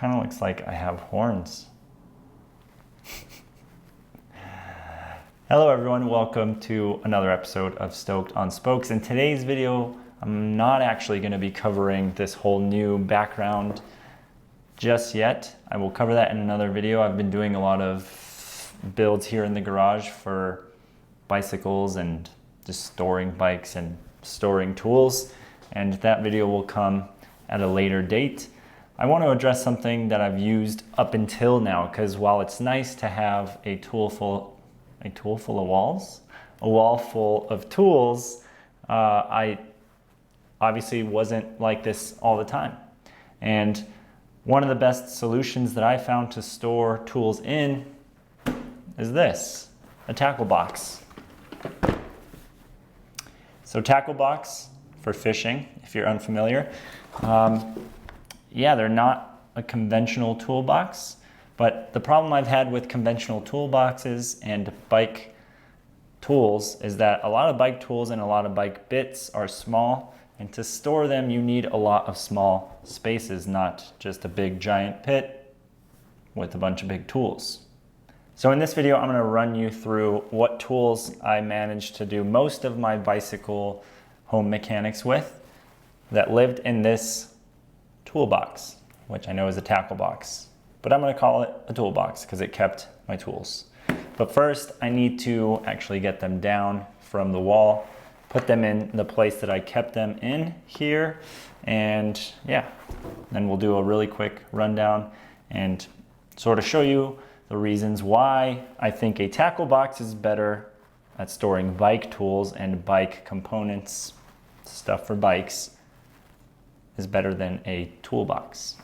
kind of looks like I have horns. Hello everyone, welcome to another episode of Stoked on Spokes. In today's video, I'm not actually going to be covering this whole new background just yet. I will cover that in another video. I've been doing a lot of builds here in the garage for bicycles and just storing bikes and storing tools, and that video will come at a later date. I want to address something that I've used up until now, because while it's nice to have a wall full of tools, I obviously wasn't like this all the time. And one of the best solutions that I found to store tools in is this, a tackle box. So tackle box for fishing, if you're unfamiliar. Yeah, they're not a conventional toolbox, but the problem I've had with conventional toolboxes and bike tools is that a lot of bike tools and a lot of bike bits are small, and to store them you need a lot of small spaces, not just a big giant pit with a bunch of big tools. So in this video I'm going to run you through what tools I managed to do most of my bicycle home mechanics with that lived in this toolbox, which I know is a tackle box, but I'm going to call it a toolbox because it kept my tools. But first I need to actually get them down from the wall, put them in the place that I kept them in here, and yeah, then we'll do a really quick rundown and sort of show you the reasons why I think a tackle box is better at storing bike tools and bike components, stuff for bikes, is better than a toolbox.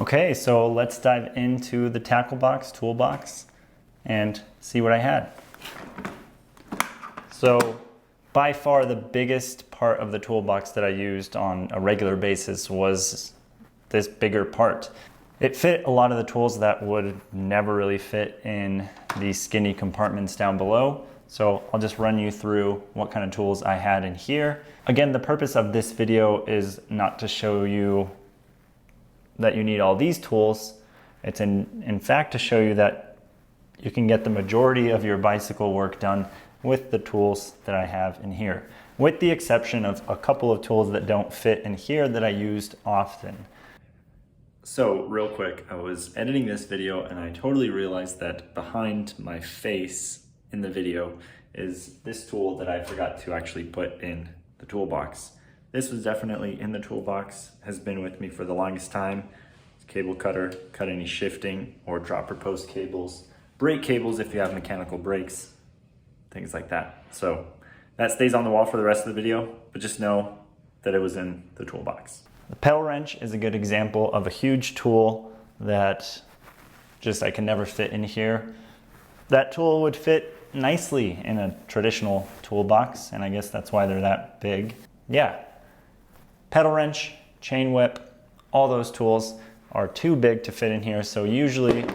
Okay, so let's dive into the tackle box, toolbox, and see what I had. So by far the biggest part of the toolbox that I used on a regular basis was this bigger part. It fit a lot of the tools that would never really fit in these skinny compartments down below. So I'll just run you through what kind of tools I had in here. Again, the purpose of this video is not to show you that you need all these tools. It's in fact to show you that you can get the majority of your bicycle work done with the tools that I have in here, with the exception of a couple of tools that don't fit in here that I used often. So real quick, I was editing this video and I totally realized that behind my face in the video is this tool that I forgot to actually put in the toolbox. This was definitely in the toolbox, has been with me for the longest time. It's a cable cutter, cut any shifting or dropper post cables, brake cables if you have mechanical brakes, things like that. So that stays on the wall for the rest of the video, but just know that it was in the toolbox. The pedal wrench is a good example of a huge tool that just I can never fit in here. That tool would fit nicely in a traditional toolbox, and I guess that's why they're that big. Yeah, pedal wrench, chain whip, all those tools are too big to fit in here. So usually,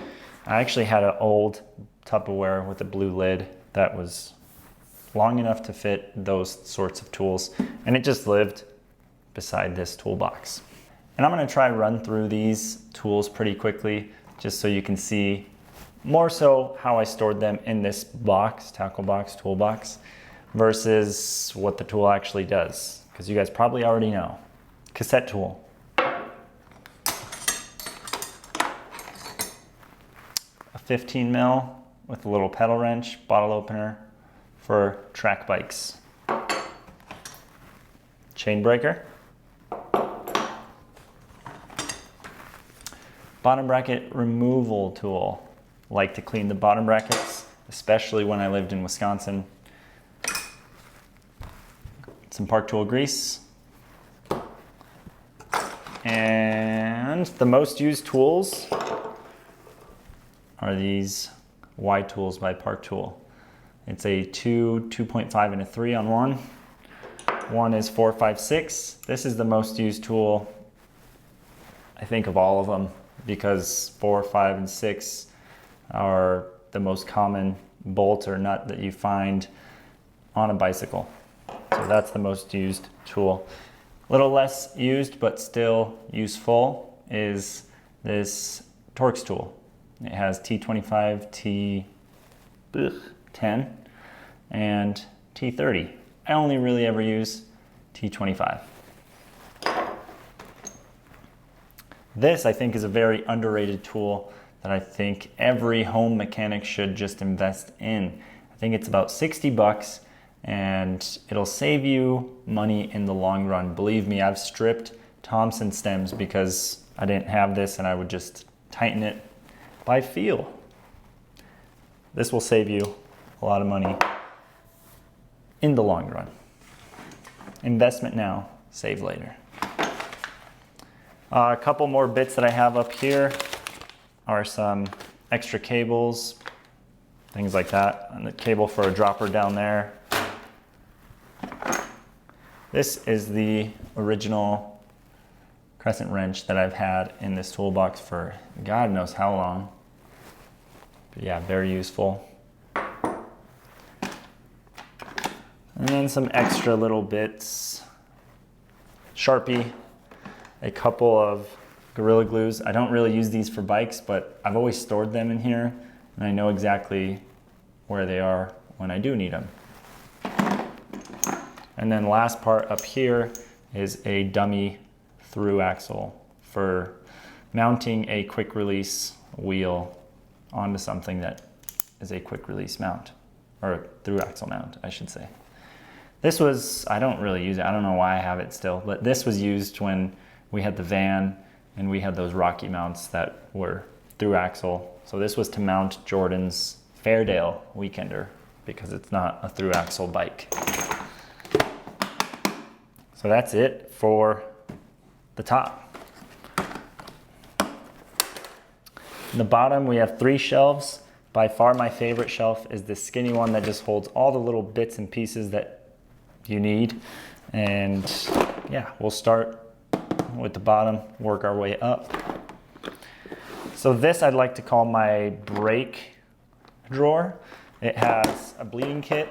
I actually had an old Tupperware with a blue lid that was long enough to fit those sorts of tools, and it just lived beside this toolbox. And I'm going to try run through these tools pretty quickly just so you can see more so how I stored them in this box, tackle box, toolbox, versus what the tool actually does, because you guys probably already know. Cassette tool. A 15 mil with a little pedal wrench, bottle opener for track bikes. Chain breaker. Bottom bracket removal tool. Like to clean the bottom brackets, especially when I lived in Wisconsin. Some Park Tool grease. And the most used tools are these Y tools by Park Tool. It's a 2, 2.5, and a 3 on one. One is 4, 5, 6. This is the most used tool I I think, of all of them, because 4, 5, and 6 are the most common bolt or nut that you find on a bicycle. So that's the most used tool. A little less used, but still useful, is this Torx tool. It has T25, T10, and T30. I only really ever use T25. This, I think, is a very underrated tool that I think every home mechanic should just invest in. I think it's about 60 bucks and it'll save you money in the long run. Believe me, I've stripped Thompson stems because I didn't have this and I would just tighten it by feel. This will save you a lot of money in the long run. Investment now, save later. A couple more bits that I have up here are some extra cables, things like that, and the cable for a dropper down there. This is the original crescent wrench that I've had in this toolbox for God knows how long. But yeah, very useful. And then some extra little bits. Sharpie, a couple of Gorilla Glues. I don't really use these for bikes, but I've always stored them in here and I know exactly where they are when I do need them. And then last part up here is a dummy through axle for mounting a quick release wheel onto something that is a quick release mount, or through axle mount, I should say. This was, I don't really use it. I don't know why I have it still, but this was used when we had the van and we had those Rocky mounts that were through axle. So this was to mount Jordan's Fairdale Weekender because it's not a through axle bike. So that's it for the top. In the bottom, we have 3 shelves. By far my favorite shelf is this skinny one that just holds all the little bits and pieces that you need. And yeah, we'll start with the bottom, work our way up. So this I'd like to call my brake drawer. It has a bleeding kit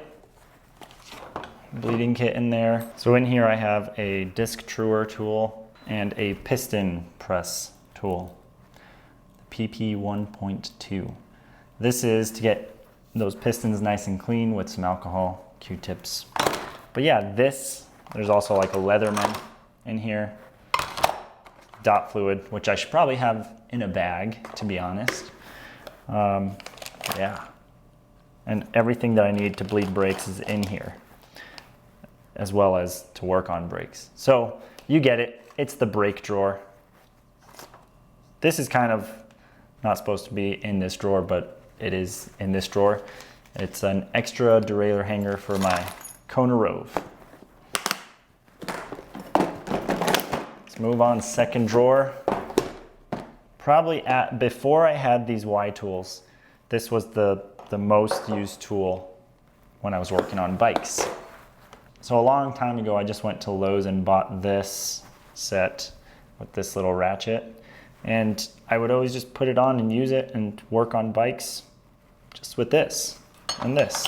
in there. So in here I have a disc truer tool and a piston press tool, the PP 1.2. This is to get those pistons nice and clean with some alcohol, Q-tips. But yeah, there's also like a Leatherman in here, dot fluid, which I should probably have in a bag, to be honest. Yeah, and everything that I need to bleed brakes is in here, as well as to work on brakes. So you get it, it's the brake drawer. This is kind of not supposed to be in this drawer, but it is in this drawer. It's an extra derailleur hanger for my Kona Rove. Let's move on, second drawer. Probably before I had these Y tools, this was the most used tool when I was working on bikes. So a long time ago, I just went to Lowe's and bought this set with this little ratchet. And I would always just put it on and use it and work on bikes just with this and this.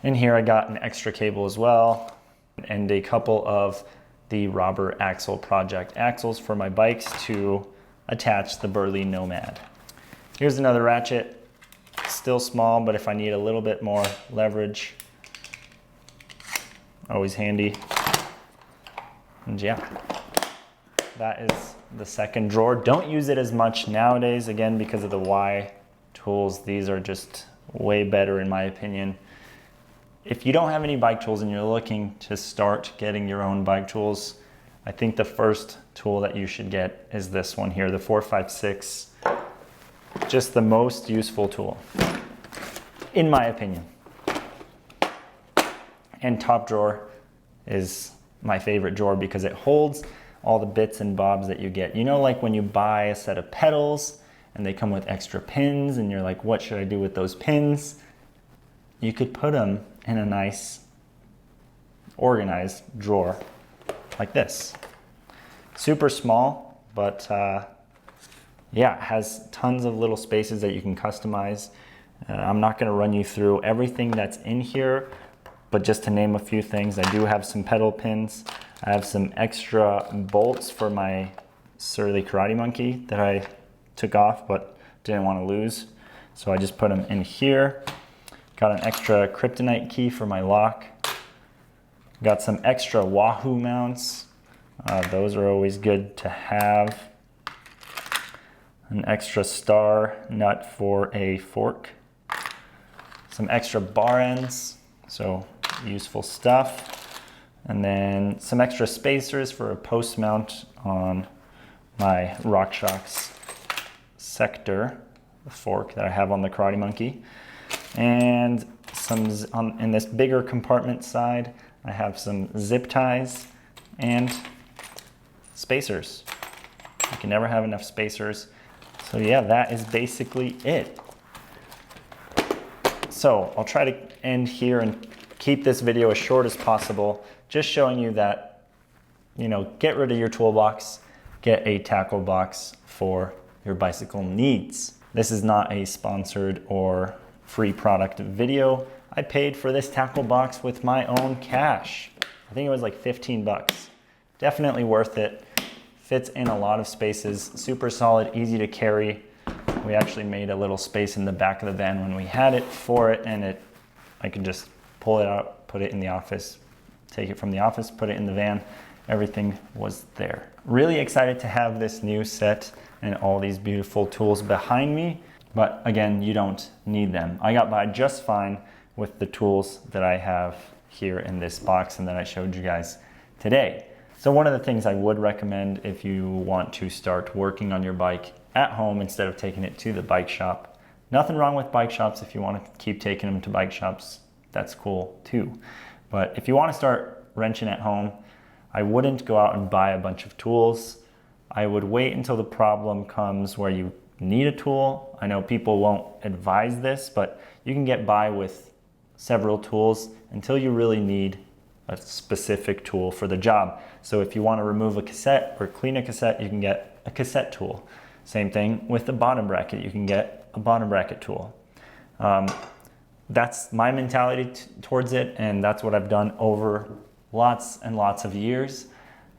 In here I got an extra cable as well and a couple of the Robber Axle Project axles for my bikes to attach the Burley Nomad. Here's another ratchet, still small, but if I need a little bit more leverage, always handy. And yeah, that is the second drawer. Don't use it as much nowadays, again, because of the Y tools. These are just way better in my opinion. If you don't have any bike tools and you're looking to start getting your own bike tools, I think the first tool that you should get is this one here, the 456. Just the most useful tool, in my opinion. And top drawer is my favorite drawer because it holds all the bits and bobs that you get. You know, like when you buy a set of pedals and they come with extra pins and you're like, what should I do with those pins? You could put them in a nice organized drawer like this. Super small, but yeah, it has tons of little spaces that you can customize. I'm not going to run you through everything that's in here, but just to name a few things, I do have some pedal pins. I have some extra bolts for my Surly Karate Monkey that I took off but didn't want to lose, so I just put them in here. Got an extra kryptonite key for my lock. Got some extra Wahoo mounts. Those are always good to have. An extra star nut for a fork. Some extra bar ends, so useful stuff. And then some extra spacers for a post mount on my RockShox sector, the fork that I have on the Karate Monkey. And some in this bigger compartment side, I have some zip ties and spacers. You can never have enough spacers. So yeah, that is basically it. So I'll try to end here and keep this video as short as possible, just showing you that, you know, get rid of your toolbox, get a tackle box for your bicycle needs. This is not a sponsored or free product video. I paid for this tackle box with my own cash. I think it was like 15 bucks. Definitely worth it. Fits in a lot of spaces, super solid, easy to carry. We actually made a little space in the back of the van when we had it for it, and I could just pull it out, put it in the office, take it from the office, put it in the van. Everything was there. Really excited to have this new set and all these beautiful tools behind me, but again, you don't need them. I got by just fine with the tools that I have here in this box and that I showed you guys today. So one of the things I would recommend if you want to start working on your bike at home instead of taking it to the bike shop. Nothing wrong with bike shops. If you want to keep taking them to bike shops, that's cool too. But if you want to start wrenching at home, I wouldn't go out and buy a bunch of tools. I would wait until the problem comes where you need a tool. I know people won't advise this, but you can get by with several tools until you really need a specific tool for the job. So if you want to remove a cassette or clean a cassette, you can get a cassette tool. Same thing with the bottom bracket. You can get a bottom bracket tool. That's my mentality towards it, and that's what I've done over lots and lots of years.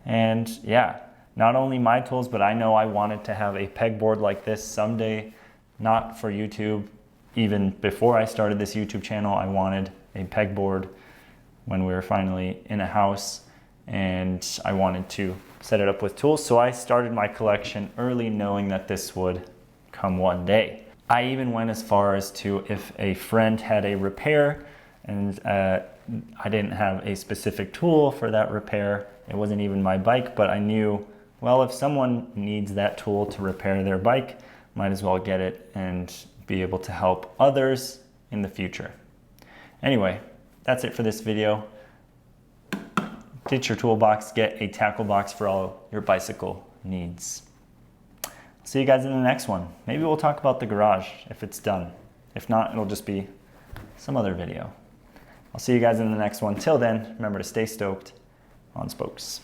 And yeah, not only my tools, but I know I wanted to have a pegboard like this someday, not for YouTube. Even before I started this YouTube channel, I wanted a pegboard when we were finally in a house, and I wanted to set it up with tools. So I started my collection early, knowing that this would come one day. I even went as far as to, if a friend had a repair and I didn't have a specific tool for that repair, it wasn't even my bike, but I knew, well, if someone needs that tool to repair their bike, might as well get it and be able to help others in the future. Anyway, that's it for this video. Ditch your toolbox, get a tackle box for all your bicycle needs. See you guys in the next one. Maybe we'll talk about the garage if it's done. If not, it'll just be some other video. I'll see you guys in the next one. Till then, remember to stay stoked on spokes.